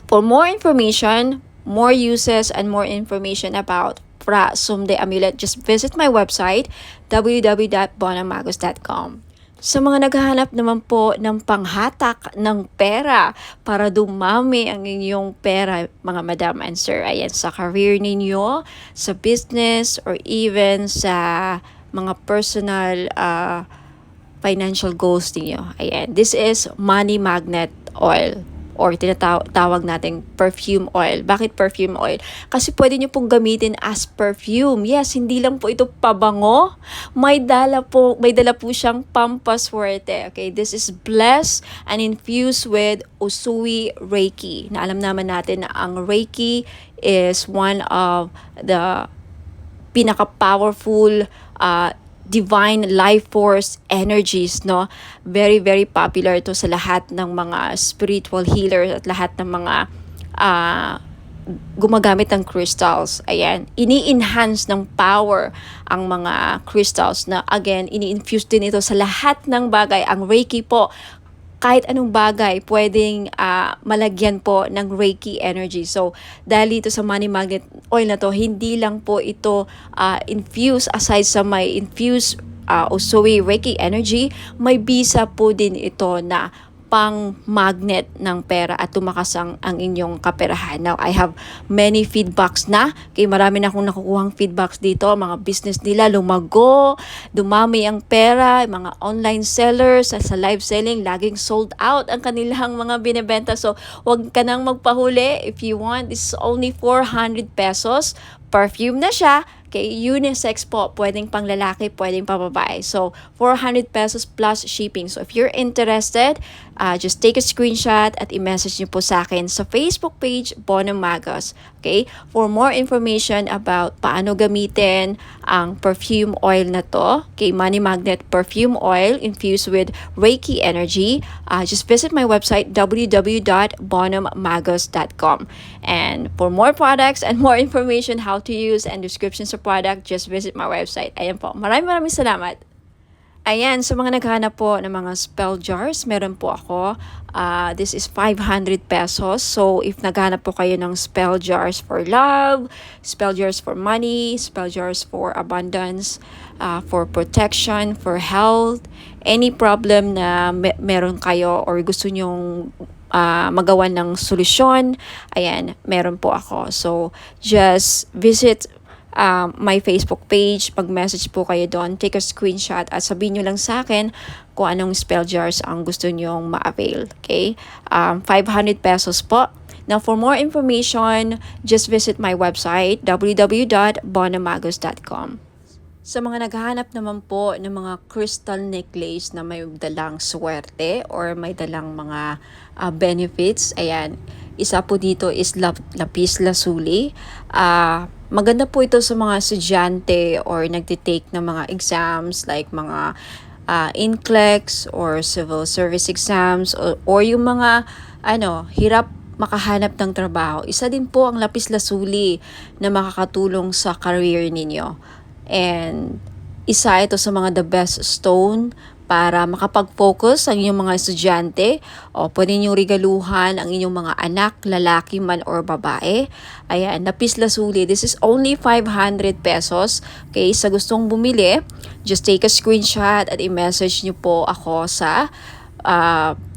for more information, more uses, and more information about Phra Somday Amulet, just visit my website, www.bonomagos.com. Sa mga naghahanap naman po ng panghatak ng pera para dumami ang inyong pera, mga madam and sir, ayan, sa career ninyo, sa business, or even sa mga personal financial goals niyo. Ayan, this is money magnet oil, or tinatawag nating perfume oil. Bakit perfume oil? Kasi pwede nyo pong gamitin as perfume. Yes, hindi lang po ito pabango. May dala po siyang pampaswerte. Okay, this is blessed and infused with Usui Reiki. Na alam naman natin na ang Reiki is one of the pinaka-powerful divine life force energies, no? Very, very popular ito sa lahat ng mga spiritual healers at lahat ng mga gumagamit ng crystals. Ayan, ini-enhance ng power ang mga crystals na, again, ini-infuse din ito sa lahat ng bagay. Ang Reiki po, kahit anong bagay, pwedeng malagyan po ng Reiki energy. So, dahil dito sa money magnet oil na to, hindi lang po ito infuse, aside sa may infuse Usui Reiki energy, may bisa po din ito na pang magnet ng pera at tumakas ang inyong kaperahan. Now, I have many feedbacks na. Okay, marami na akong nakukuhang feedbacks dito. Mga business nila lumago, dumami ang pera, mga online sellers sa live selling, laging sold out ang kanilang mga binebenta. So, wag ka nang magpahuli. If you want, this is only 400 pesos. Perfume na siya. Okay, unisex po, pwedeng pang lalaki, pwedeng pang babae. So, 400 pesos plus shipping. So, if you're interested, just take a screenshot at i-message niyo po sa akin sa Facebook page, Bono Magos. Okay, for more information about paano gamitin ang perfume oil na to, okay, Money Magnet Perfume Oil infused with Reiki energy, just visit my website, www.bonomagos.com. And for more products and more information how to use and descriptions of product, just visit my website. Ayan po. Maraming salamat. Ayan, sa mga naghahanap po ng mga spell jars, meron po ako. This is 500 pesos. So, if naghahanap po kayo ng spell jars for love, spell jars for money, spell jars for abundance, for protection, for health, any problem na meron kayo or gusto nyong magawa ng solusyon, ayan, meron po ako. So, just visit my Facebook page, pag-message po kayo doon, take a screenshot at sabihin nyo lang sa akin kung anong spell jars ang gusto nyong ma-avail. Okay? 500 pesos po. Now, for more information, just visit my website, www.bonomagos.com. Sa mga naghahanap naman po ng mga crystal necklace na may dalang swerte or may dalang mga benefits, ayan, isa po dito is lapis lazuli. Maganda po ito sa mga estudyante or nagtitake ng mga exams like mga NCLEX or civil service exams or yung mga hirap makahanap ng trabaho. Isa din po ang lapis lazuli na makakatulong sa career ninyo. And isa ito sa mga the best stone para makapag-focus ang inyong mga estudyante o pwede ninyong regaluhan ang inyong mga anak, lalaki man or babae. Ayan, Lapis Lazuli. This is only 500 pesos. Okay, sa gustong bumili, just take a screenshot at i-message nyo po ako sa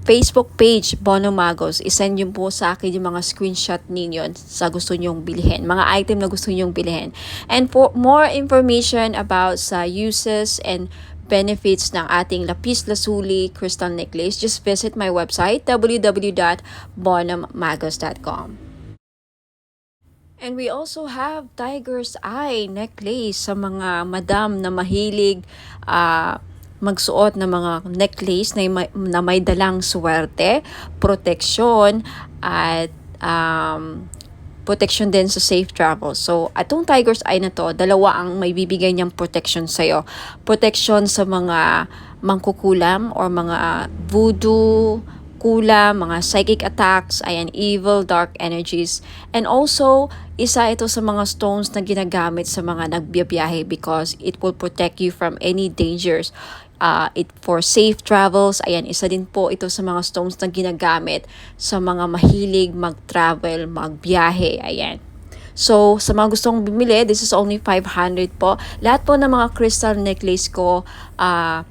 Facebook page Bono Magos. I-send nyo po sa akin yung mga screenshot ninyo sa gusto nyong bilhin, mga item na gusto nyong bilhin. And for more information about sa uses and benefits ng ating Lapis Lazuli crystal necklace, just visit my website www.bonomagos.com. And we also have Tiger's Eye necklace sa mga madam na mahilig magsuot ng mga necklace na may dalang swerte, proteksyon, at protection din sa safe travel. So, atong Tiger's Eye na to, dalawa ang may bibigay niyang protection sa'yo. Protection sa mga mangkukulam or mga voodoo, kulam, mga psychic attacks, ayan, evil, dark energies. And also, isa ito sa mga stones na ginagamit sa mga nagbiyabiyahe because it will protect you from any dangers. It for safe travels, ayan, isa din po ito sa mga stones na ginagamit sa mga mahilig mag-travel, magbiyahe, ayan. So, sa mga gustong bumili, this is only 500 po. Lahat po ng mga crystal necklace ko, 500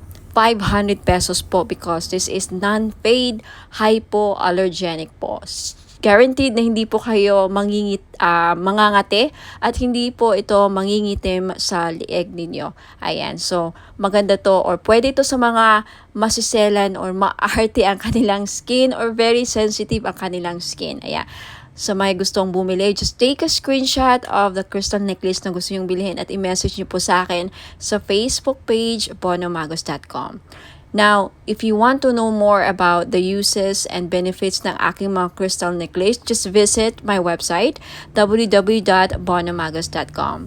pesos po because this is non-paid, hypoallergenic po. Guaranteed na hindi po kayo mangangati at hindi po ito mangingitim sa lieg ninyo. Ayan, so maganda to or pwede ito sa mga masiselan or maarte ang kanilang skin or very sensitive ang kanilang skin. Ayan. Sa may gustong bumili, just take a screenshot of the crystal necklace na gusto nyong bilhin at i-message nyo po sa akin sa Facebook page bonomagos.com. Now, if you want to know more about the uses and benefits ng aking mga crystal necklace, just visit my website www.bonomagos.com.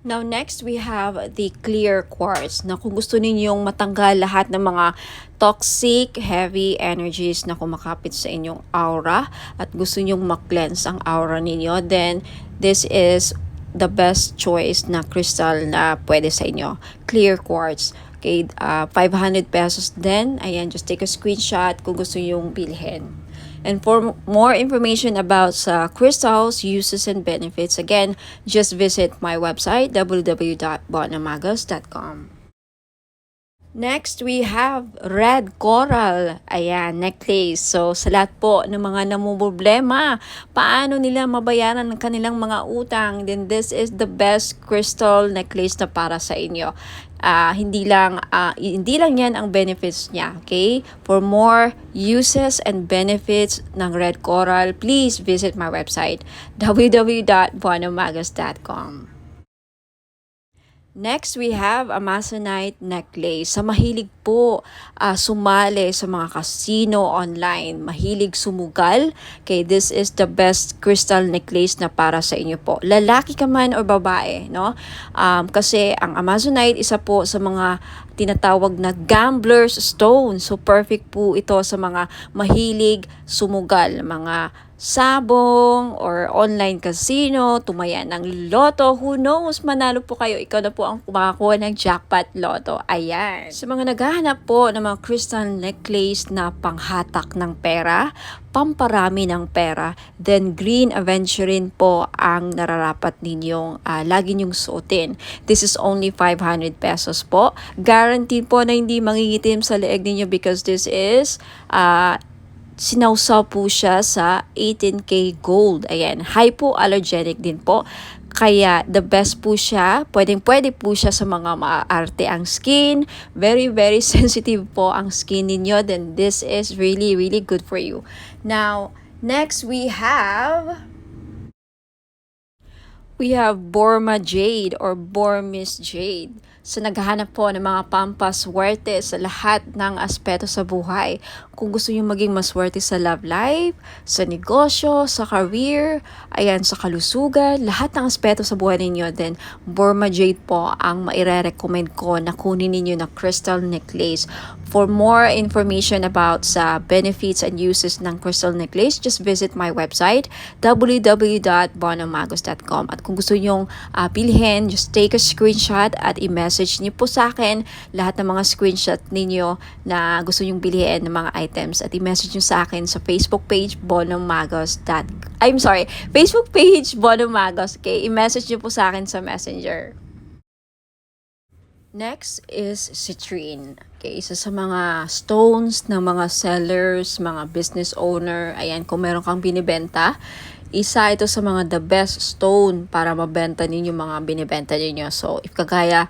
Now, next we have the clear quartz na kung gusto ninyong matanggal lahat ng mga toxic, heavy energies na kumakapit sa inyong aura at gusto ninyong mag-cleanse ang aura ninyo, then this is the best choice na crystal na pwede sa inyo. Clear quartz. Okay, 500 pesos din. Ayan, just take a screenshot kung gusto yung bilhin. And for more information about crystals, uses, and benefits, again, just visit my website, www.bonomagos.com. Next, we have red coral. Ayan, necklace. So, sa lahat po ng mga namumblema, paano nila mabayaran ang kanilang mga utang, then this is the best crystal necklace na para sa inyo. Hindi lang yan ang benefits niya, okay? For more uses and benefits ng red coral, please visit my website, www.bonomagos.com. Next, we have Amazonite necklace. Sa mahilig po sumali sa mga casino online, mahilig sumugal, okay, this is the best crystal necklace na para sa inyo po. Lalaki ka man o babae, no? Kasi ang Amazonite, isa po sa mga tinatawag na gambler's stone. So, perfect po ito sa mga mahilig sumugal, mga sabong or online casino, tumaya ng loto, who knows, manalo po kayo, ikaw na po ang kumakakuha ng jackpot loto. Ayan. Sa mga naghahanap po ng mga crystal necklace na panghatak ng pera, pamparami ng pera, then green aventurine po ang nararapat ninyong lagi nyong suotin. This is only 500 pesos po. Guaranteed po na hindi mangingitim sa leeg ninyo because this is sinawsaw po siya sa 18K gold. Ayan, hypoallergenic din po. Kaya the best po siya, pwede po siya sa mga maaarte ang skin. Very, very sensitive po ang skin ninyo. Then this is really, really good for you. Now, next we have Burma Jade or Burmese Jade. Sa naghahanap po ng mga pampaswerte sa lahat ng aspeto sa buhay. Kung gusto nyo maging maswerte sa love life, sa negosyo, sa career, ayan, sa kalusugan, lahat ng aspeto sa buhay ninyo, then Burma Jade po ang maire-recommend ko na kunin ninyo na crystal necklace. For more information about sa benefits and uses ng crystal necklace, just visit my website, www.bonomagos.com. At kung gusto nyong bilhin, just take a screenshot at i-message i-message niyo po sa akin lahat ng mga screenshot ninyo na gusto nyong bilhin ng mga items at i-message niyo sa akin sa Facebook page Facebook page Bono Magos. Okay, i-message niyo po sa akin sa Messenger. Next is citrine. Okay, isa sa mga stones ng mga sellers, mga business owner. Ayan, kung meron kang binibenta, isa ito sa mga the best stone para mabenta ninyo mga binibenta ninyo. So, if kagaya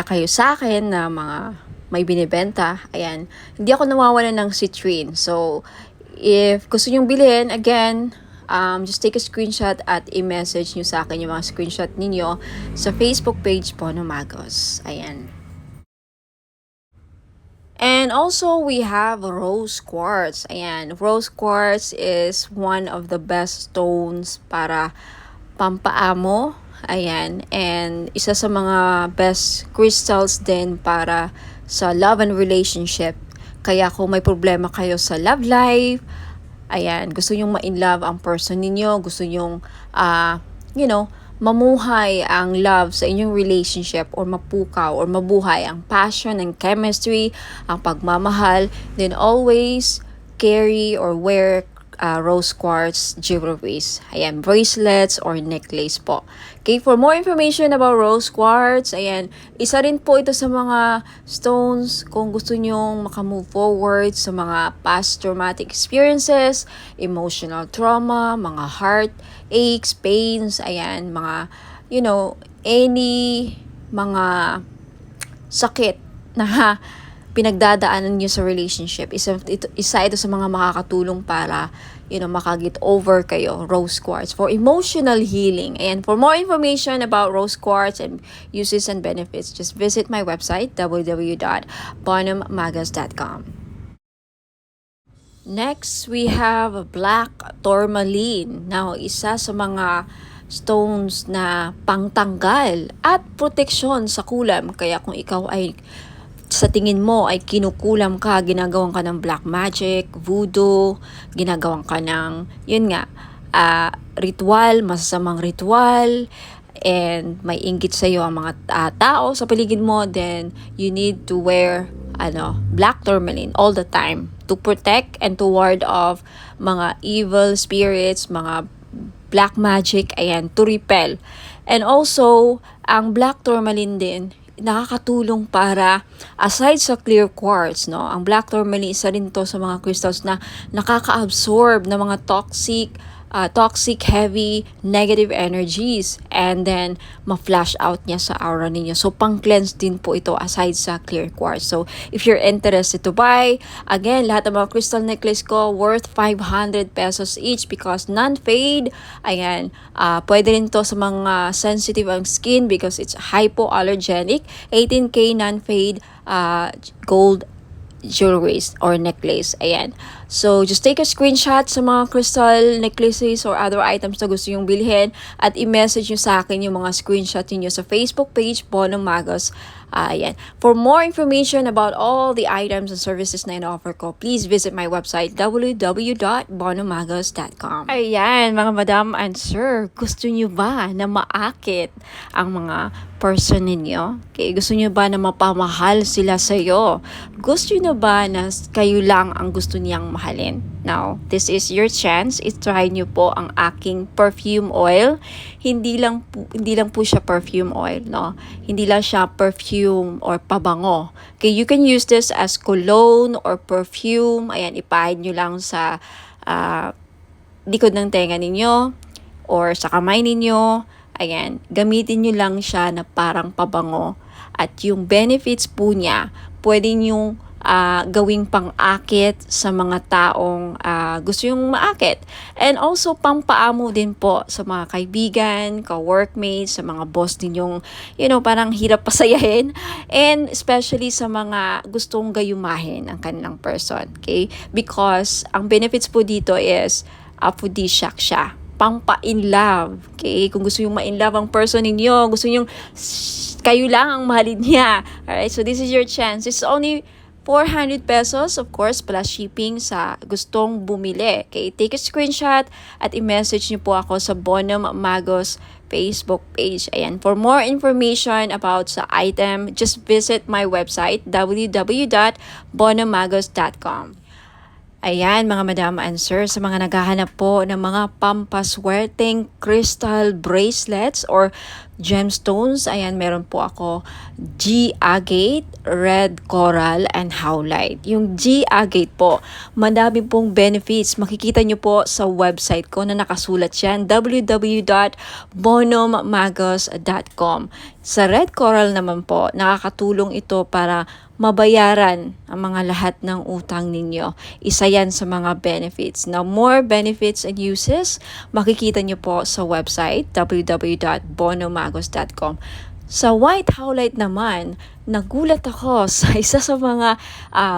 kayo sa akin na mga may binibenta, ayan, hindi ako nawawalan ng citrine. So, if gusto nyong bilhin, again, just take a screenshot at i-message nyo sa akin yung mga screenshot ninyo sa Facebook page Bono Magos. Ayan. And also, we have rose quartz. Ayan, rose quartz is one of the best stones para pampaamo. Ayan, and isa sa mga best crystals din para sa love and relationship. Kaya kung may problema kayo sa love life, ayan, gusto nyong ma-in-love ang person ninyo, gusto nyong, mamuhay ang love sa inyong relationship or mapukaw or mabuhay ang passion and chemistry, ang pagmamahal, then always carry or wear rose quartz jewelries. Ayan, bracelets or necklace po. Okay, for more information about rose quartz, ayan, isa rin po ito sa mga stones kung gusto nyong makamove forward sa mga past traumatic experiences, emotional trauma, mga heart aches, pains, ayan, mga, any mga sakit na pinagdadaanan nyo sa relationship. Isa ito sa mga makakatulong para, makaget over kayo, rose quartz, for emotional healing. And for more information about rose quartz and uses and benefits, just visit my website, www.bonomagos.com. Next, we have black tourmaline. Now, isa sa mga stones na pangtanggal at proteksyon sa kulam. Kaya kung ikaw ay sa tingin mo ay kinukulam ka, ginagawan ka ng black magic, voodoo, ginagawan ka ng, ritual, masasamang ritual, and may inggit sa iyo ang mga tao sa paligid mo, then you need to wear black tourmaline all the time to protect and to ward off mga evil spirits, mga black magic, ayan, to repel. And also, ang black tourmaline din, nakakatulong para, aside sa clear quartz, ang black tourmaline, isa rin to sa mga crystals na nakaka-absorb ng mga toxic, heavy, negative energies, and then ma-flash out niya sa aura ninyo. So, pang-cleanse din po ito aside sa clear quartz. So, if you're interested to buy, again, lahat ng mga crystal necklace ko worth 500 pesos each because non-fade. Ayan, pwede rin to sa mga sensitive ang skin because it's hypoallergenic. 18K non-fade gold jewelries or necklace. Ayan. So, just take a screenshot sa mga crystal necklaces or other items na gusto yung bilhin at i-message nyo sa akin yung mga screenshot niyo sa Facebook page, Bono Magos. Ayan. For more information about all the items and services na in-offer ko, please visit my website, www.bonomagos.com. Ayan, mga madam and sir, gusto nyo ba na maakit ang mga person ninyo? Okay, gusto nyo ba na mapamahal sila sa'yo? Gusto nyo ba na kayo lang ang gusto niyang mahalin? Now, this is your chance. I-try nyo po ang aking perfume oil. Hindi lang po siya perfume oil, no? Hindi lang siya perfume or pabango. Okay, you can use this as cologne or perfume. Ayan, ipahid nyo lang sa likod ng tenga ninyo or sa kamay ninyo. Ayan, gamitin nyo lang siya na parang pabango. At yung benefits po niya, pwede nyo gawing pang-akit sa mga taong gusto yung maakit. And also, pampaamo din po sa mga kaibigan, ka-workmates, sa mga boss ninyong, parang hirap pasayahin. And especially sa mga gustong gayumahin ang kanilang person. Okay? Because, ang benefits po dito is, aphrodisiac siya. Pampa-in love. Okay? Kung gusto yung ma-in love ang person ninyo, gusto yung kayo lang ang mahalin niya. Alright? So, this is your chance. It's only 400 pesos, of course, plus shipping sa gustong bumili. Okay, take a screenshot at i-message niyo po ako sa Bonom Magos Facebook page. Ayan, for more information about sa item, just visit my website www.bonomagos.com. Ayan mga madam and sir, sa mga naghahanap po ng mga pampaswerteng crystal bracelets or gemstones, ayan meron po ako G-agate, red coral, and howlite. Yung G-agate po, madami pong benefits. Makikita nyo po sa website ko na nakasulat yan, www.bonommagos.com. Sa red coral naman po, nakakatulong ito para mabayaran ang mga lahat ng utang ninyo. Isa yan sa mga benefits. Now, more benefits and uses, makikita nyo po sa website www.bonommagos.com. Sa white howlite naman, nagulat ako sa isa sa mga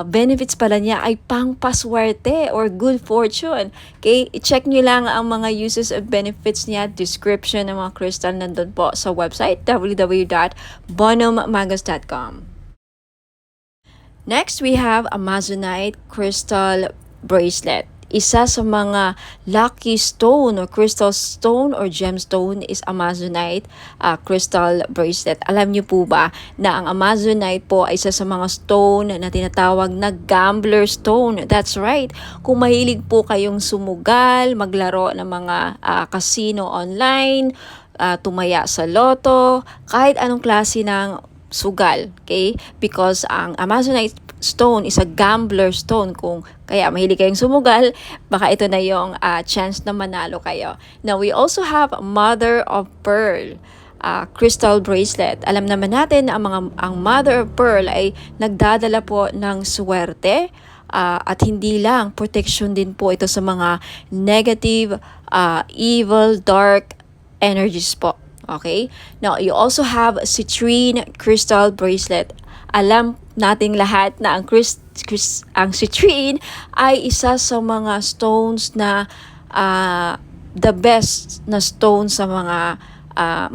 benefits pala niya ay pangpaswerte or good fortune. Okay, i-check nyo lang ang mga uses and benefits niya, description ng mga crystal nandun po sa website www.bonommagos.com. Next, we have Amazonite crystal bracelet. Isa sa mga lucky stone or crystal stone or gemstone is Amazonite crystal bracelet. Alam niyo po ba na ang Amazonite po ay isa sa mga stone na tinatawag na gambler stone? That's right. Kung mahilig po kayong sumugal, maglaro ng mga casino online, tumaya sa loto, kahit anong klase ng sugal, okay? Because ang Amazonite stone is a gambler stone. Kung kaya mahilig kayong sumugal, baka ito na yung chance na manalo kayo. Now, we also have Mother of Pearl crystal bracelet. Alam naman natin ang Mother of Pearl ay nagdadala po ng swerte at hindi lang, protection din po ito sa mga negative, evil, dark energies po. Okay? Now, you also have citrine crystal bracelet. Alam nating lahat na ang citrine ay isa sa mga stones na the best na stone sa mga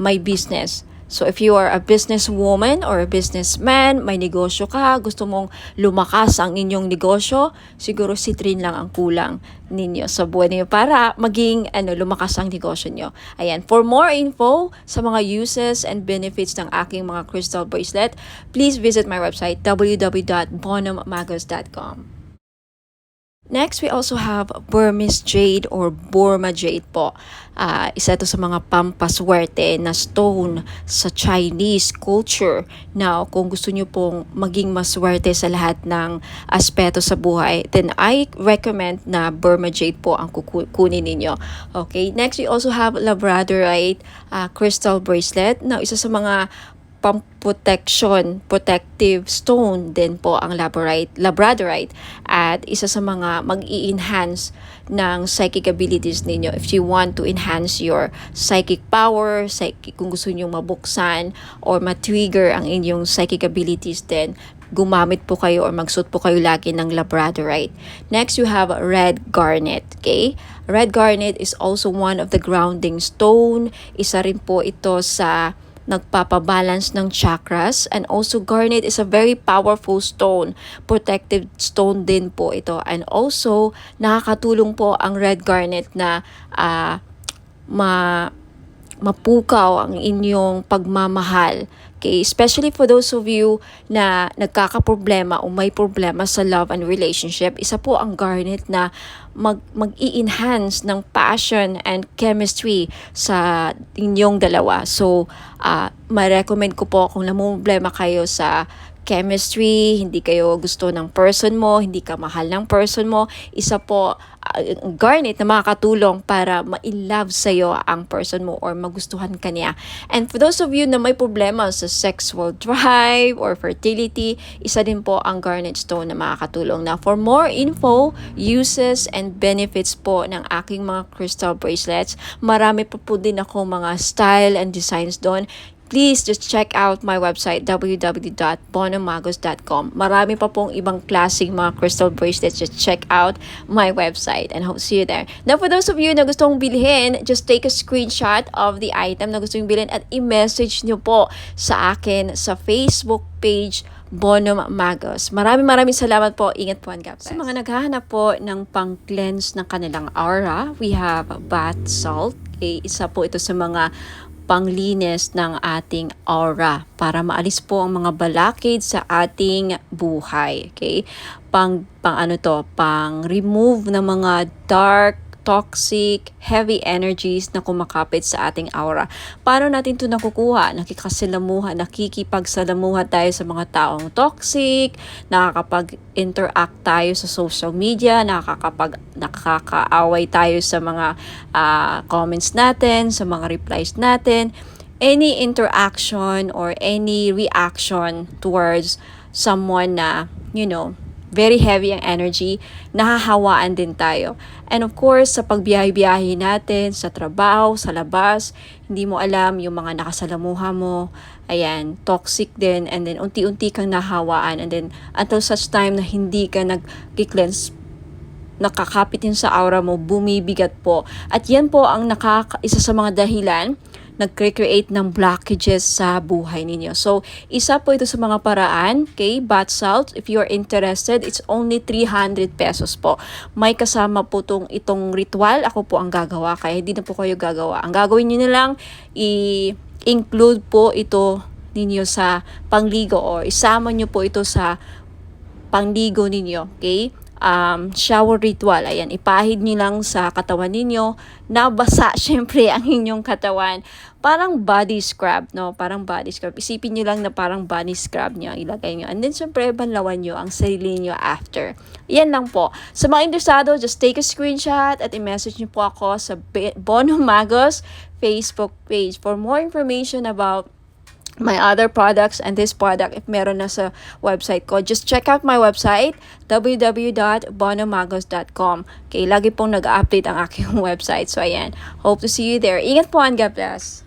may business. So if you are a businesswoman or a businessman, may negosyo ka, gusto mong lumakas ang inyong negosyo, siguro citrine lang ang kulang ninyo sa buhay niyo para maging lumakas ang negosyo niyo. Ayan, for more info sa mga uses and benefits ng aking mga crystal bracelet, please visit my website www.bonommagos.com. Next, we also have Burmese jade or Burma jade po. Isa ito sa mga pampaswerte na stone sa Chinese culture. Now, kung gusto nyo pong maging maswerte sa lahat ng aspeto sa buhay, then I recommend na Burma jade po ang kukunin ninyo. Okay, next we also have Labradorite crystal bracelet. Now, isa sa mga protective stone din po ang Labradorite at isa sa mga mag-i-enhance ng psychic abilities ninyo. If you want to enhance your psychic power, kung gusto niyo mabuksan or ma-trigger ang inyong psychic abilities, then gumamit po kayo or magsuot po kayo lagi ng Labradorite. Next, you have red garnet. Okay? Red garnet is also one of the grounding stone. Isa rin po ito sa nagpapabalance ng chakras, and also garnet is a very powerful stone, protective stone din po ito, and also nakakatulong po ang red garnet na mapukaw ang inyong pagmamahal. Okay, especially for those of you na nagkakaproblema o may problema sa love and relationship, isa po ang garnet na mag-i-enhance ng passion and chemistry sa inyong dalawa. So, ma-recommend ko po kung namumblema kayo sa chemistry, hindi kayo gusto ng person mo, hindi ka mahal ng person mo, isa po garnet na makakatulong para ma-in-love sa'yo ang person mo or magustuhan ka niya. And for those of you na may problema sa sexual drive or fertility, isa din po ang garnet stone na makakatulong. Now, for more info, uses, and benefits po ng aking mga crystal bracelets, marami pa po din ako mga style and designs doon. Please just check out my website www.bonommagos.com. Marami pa pong ibang klaseng mga crystal bracelets. Just check out my website and hope to see you there. Now, for those of you na gustong bilhin, just take a screenshot of the item na gusto nyo bilhin at i-message nyo po sa akin sa Facebook page Bonom Magos. Maraming salamat po. Ingat po and God bless. Sa mga naghahanap po ng pang-cleanse ng kanilang aura, we have bath salt. Okay, isa po ito sa mga panglinis ng ating aura para maalis po ang mga balakid sa ating buhay. Okay? Pang remove ng mga dark, toxic, heavy energies na kumakapit sa ating aura. Paano natin ito nakukuha? Nakikipagsalamuha tayo sa mga taong toxic, nakakapag-interact tayo sa social media, nakakaaway tayo sa mga comments natin, sa mga replies natin, any interaction or any reaction towards someone na, very heavy ang energy, nahahawaan din tayo. And of course, sa pagbiyahe-biyahe natin, sa trabaho, sa labas, hindi mo alam yung mga nakasalamuha mo, ayan, toxic din, and then unti-unti kang nahawaan, and then until such time na hindi ka nag-cleanse, nakakapit yun sa aura mo, bumibigat po. At yan po ang isa sa mga dahilan nag-create ng blockages sa buhay ninyo. So, isa po ito sa mga paraan, okay? Bath salts, if you're interested, it's only 300 pesos po. May kasama po itong ritual. Ako po ang gagawa, kaya hindi na po kayo gagawa. Ang gagawin nyo na lang, i-include po ito ninyo sa pangligo or isama nyo po ito sa pangligo ninyo, okay? Shower ritual. Ayan, ipahid nyo lang sa katawan ninyo. Nabasa, syempre, ang inyong katawan. Parang body scrub, no? Parang body scrub. Isipin nyo lang na parang body scrub nyo. Ilagay nyo. And then, syempre, banlawan nyo ang sarili nyo after. Yan lang po. Sa mga interesado, just take a screenshot at i-message nyo po ako sa Bono Magos Facebook page for more information about my other products and this product. If meron na sa website ko, just check out my website, www.bonomagos.com. Okay, lagi pong nag-update ang aking website. So, ayan. Hope to see you there. Ingat po and God bless.